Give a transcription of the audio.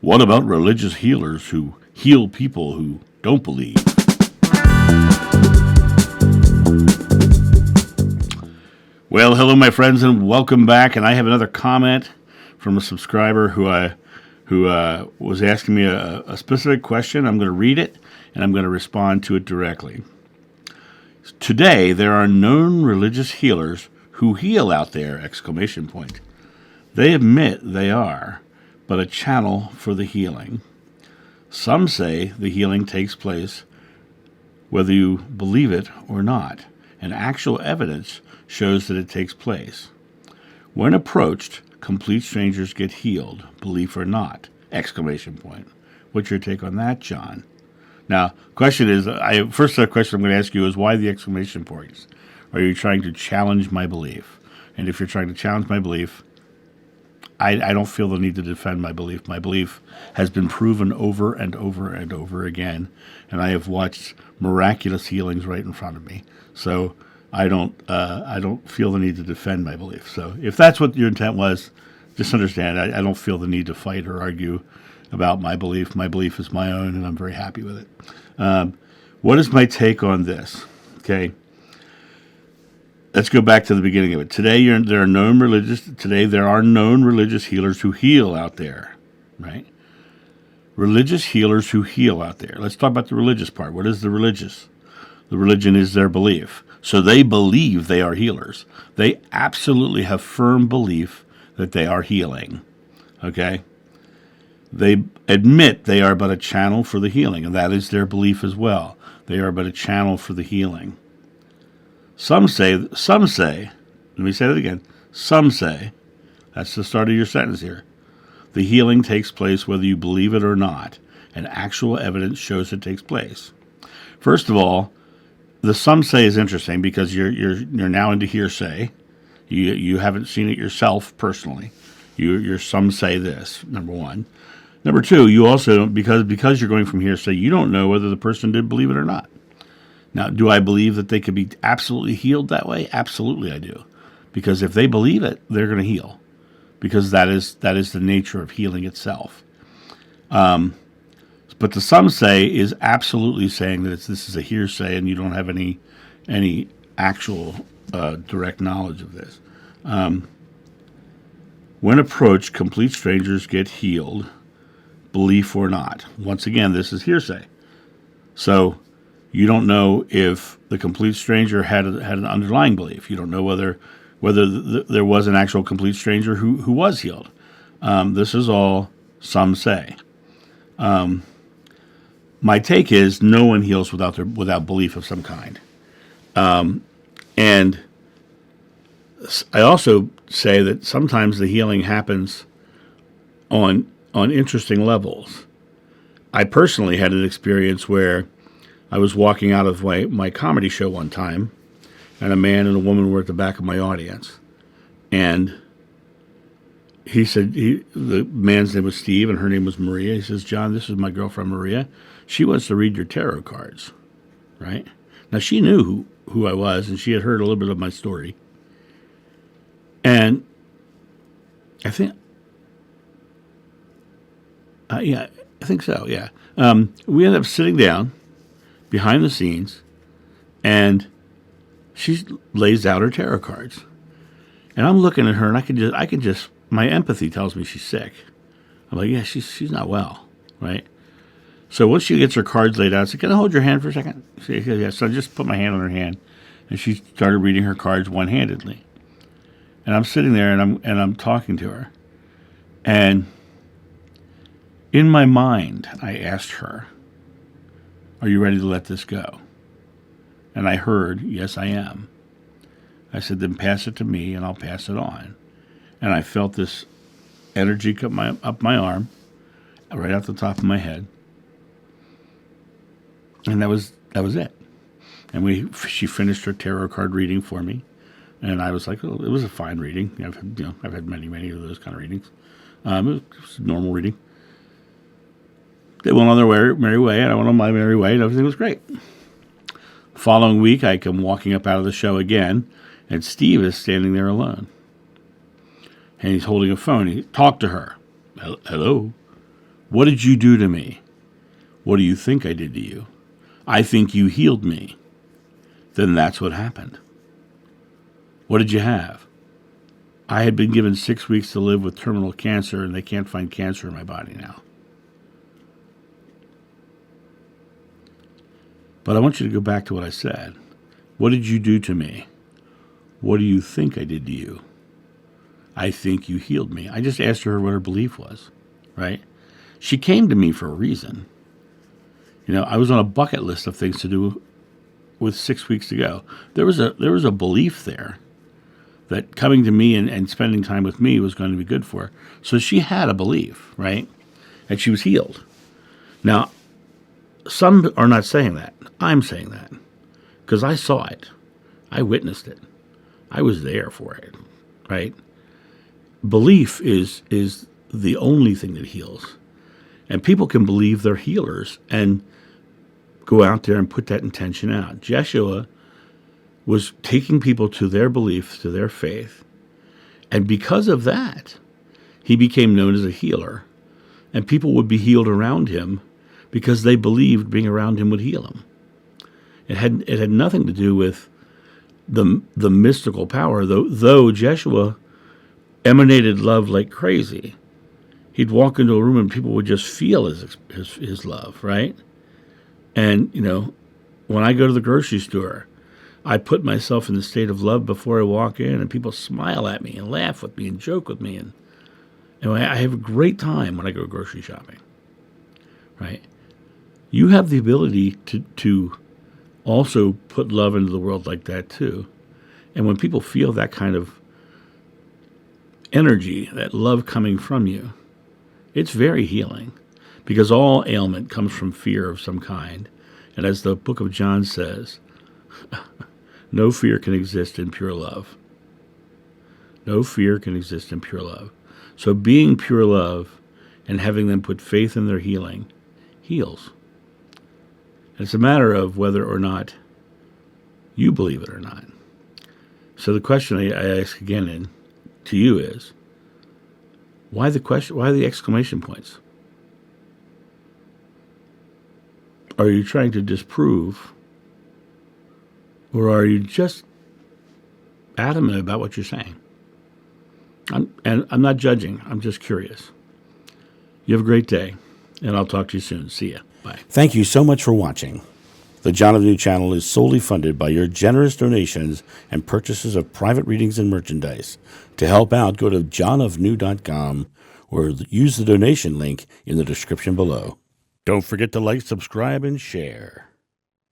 What about religious healers who heal people who don't believe? Well, hello, my friends, and welcome back. And I have another comment from a subscriber who was asking me a specific question. I'm going to read it, and I'm going to respond to it directly. Today, there are known religious healers who heal out there! Exclamation point. They admit they are but a channel for the healing. Some say the healing takes place whether you believe it or not, and actual evidence shows that it takes place. When approached, complete strangers get healed, belief or not! Exclamation point. What's your take on that, John? Now, question is, first question I'm going to ask you is why the exclamation points? Are you trying to challenge my belief? And if you're trying to challenge my belief, I don't feel the need to defend my belief. My belief has been proven over and over and over again, and I have watched miraculous healings right in front of me. So I don't feel the need to defend my belief. So if that's what your intent was, just understand I don't feel the need to fight or argue about my belief. My belief is my own, and I'm very happy with it. What is my take on this? Okay. Let's go back to the beginning of it. Today, there are known religious healers who heal out there, right? Religious healers who heal out there. Let's talk about the religious part. What is the religious? The religion is their belief. So they believe they are healers. They absolutely have firm belief that they are healing, okay? They admit they are but a channel for the healing, and that is their belief as well. They are but a channel for the healing. Some say, let me say that again, some say, that's the start of your sentence here, the healing takes place whether you believe it or not, and actual evidence shows it takes place. First of all, the some say is interesting because you're now into hearsay. You haven't seen it yourself personally. You're some say this, number one. Number two, you also, because you're going from hearsay, you don't know whether the person did believe it or not. Now, do I believe that they could be absolutely healed that way? Absolutely, I do. Because if they believe it, they're going to heal. Because that is the nature of healing itself. But the some say is absolutely saying that this is a hearsay and you don't have any actual direct knowledge of this. When approached, complete strangers get healed, belief or not. Once again, this is hearsay. So you don't know if the complete stranger had an underlying belief. You don't know whether there was an actual complete stranger who was healed. This is all some say. My take is no one heals without belief of some kind. And I also say that sometimes the healing happens on interesting levels. I personally had an experience where I was walking out of my comedy show one time, and a man and a woman were at the back of my audience. And he said, the man's name was Steve, and her name was Maria. He says, John, this is my girlfriend Maria. She wants to read your tarot cards, right? Now, she knew who I was, and she had heard a little bit of my story. And I think, I think so, yeah. We ended up sitting down behind the scenes, and she lays out her tarot cards. And I'm looking at her, and I can just, my empathy tells me she's sick. I'm like, yeah, she's not well, right? So once she gets her cards laid out, I said, can I hold your hand for a second? She said, yeah. So I just put my hand on her hand, and she started reading her cards one-handedly. And I'm sitting there, and I'm talking to her. And in my mind, I asked her, are you ready to let this go? And I heard, yes, I am. I said, then pass it to me, and I'll pass it on. And I felt this energy come up my arm, right off the top of my head. And that was it. And she finished her tarot card reading for me. And I was like, oh, it was a fine reading. I've had many of those kind of readings. It was a normal reading. They went on their merry way, and I went on my merry way, and everything was great. Following week, I come walking up out of the show again, and Steve is standing there alone. And he's holding a phone. He talked to her. Hello? What did you do to me? What do you think I did to you? I think you healed me. Then that's what happened. What did you have? I had been given 6 weeks to live with terminal cancer, and they can't find cancer in my body now. But I want you to go back to what I said. What did you do to me? What do you think I did to you? I think you healed me. I just asked her what her belief was, right? She came to me for a reason. I was on a bucket list of things to do with 6 weeks to go. There was a belief there that coming to me and spending time with me was going to be good for her. So she had a belief, right? And she was healed. Now, some are not saying that. I'm saying that because I saw it. I witnessed it. I was there for it, right? Belief is the only thing that heals. And people can believe they're healers and go out there and put that intention out. Jeshua was taking people to their belief, to their faith. And because of that, he became known as a healer. And people would be healed around him because they believed being around him would heal them. It had nothing to do with the mystical power, though Jeshua emanated love like crazy. He'd walk into a room and people would just feel his love, right? And, when I go to the grocery store, I put myself in the state of love before I walk in, and people smile at me and laugh with me and joke with me. And I have a great time when I go grocery shopping, right? You have the ability to also put love into the world like that too. And when people feel that kind of energy, that love coming from you, it's very healing because all ailment comes from fear of some kind. And as the book of John says, no fear can exist in pure love. No fear can exist in pure love. So being pure love and having them put faith in their healing heals. And it's a matter of whether or not you believe it or not. So the question I ask again to you is, why the question? Why the exclamation points? Are you trying to disprove, or are you just adamant about what you're saying? I'm not judging. I'm just curious. You have a great day, and I'll talk to you soon. See ya. Bye. Thank you so much for watching. The John of New channel is solely funded by your generous donations and purchases of private readings and merchandise. To help out, go to johnofnew.com or use the donation link in the description below. Don't forget to like, subscribe, and share.